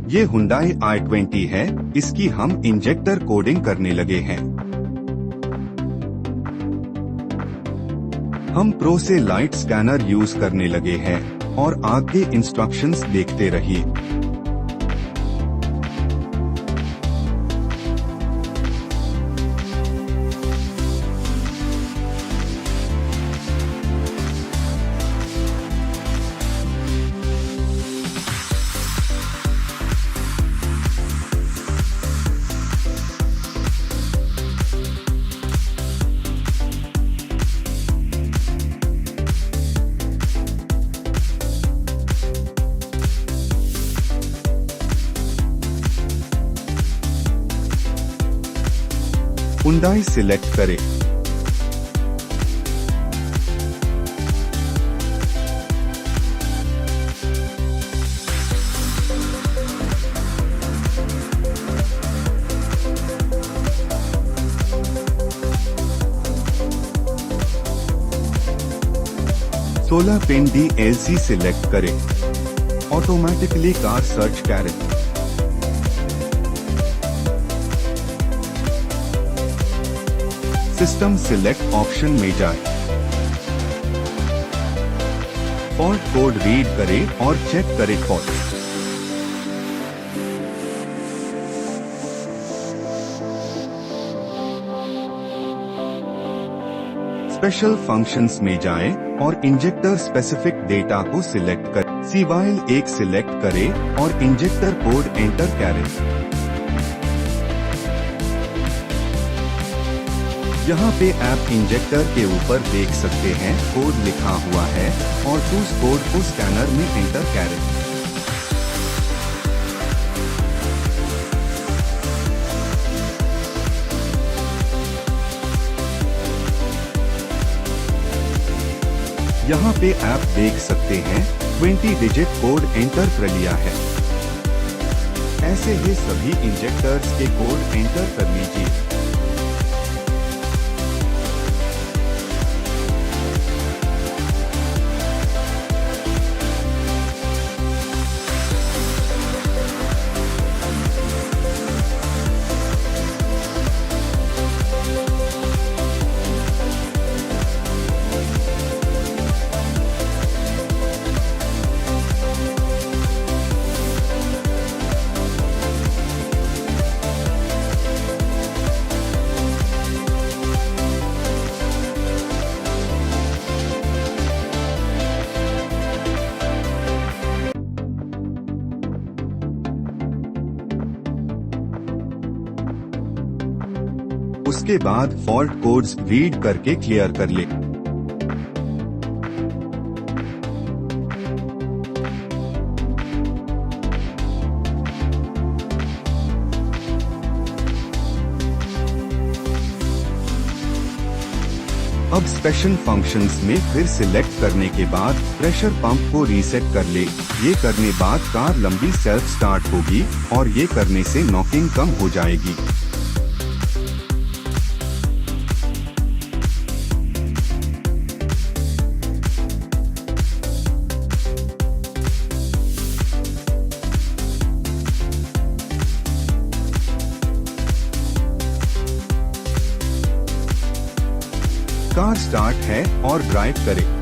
ये Hyundai i20 है, इसकी हम इंजेक्टर कोडिंग करने लगे हैं। हम प्रो से लाइट स्कैनर यूज करने लगे हैं और आगे इंस्ट्रक्शंस देखते रहिए। Hyundai सिलेक्ट करें। सोलह पिन DLC सिलेक्ट करें। ऑटोमेटिकली कार सर्च करें। सिस्टम सिलेक्ट ऑप्शन में जाएं। फॉल्ट कोड रीड करें और चेक करें फॉल्ट। स्पेशल फंक्शंस में जाएं और इंजेक्टर स्पेसिफिक डेटा को सिलेक्ट करें। सीवाइल 1 सिलेक्ट करें और इंजेक्टर कोड एंटर करें। यहाँ पे ऐप इंजेक्टर के ऊपर देख सकते हैं कोड लिखा हुआ है और उस कोड को स्कैनर में एंटर करें। यहाँ पे ऐप देख सकते हैं 20 डिजिट कोड एंटर कर लिया है। ऐसे ही सभी इंजेक्टर्स के कोड एंटर कर लीजिए। उसके बाद फॉल्ट कोड्स रीड करके क्लियर कर ले। अब स्पेशल फंक्शंस में फिर सिलेक्ट करने के बाद प्रेशर पंप को रीसेट कर ले। ये करने बाद कार लंबी सेल्फ स्टार्ट होगी और ये करने से नॉकिंग कम हो जाएगी। कार स्टार्ट है और ड्राइव करें।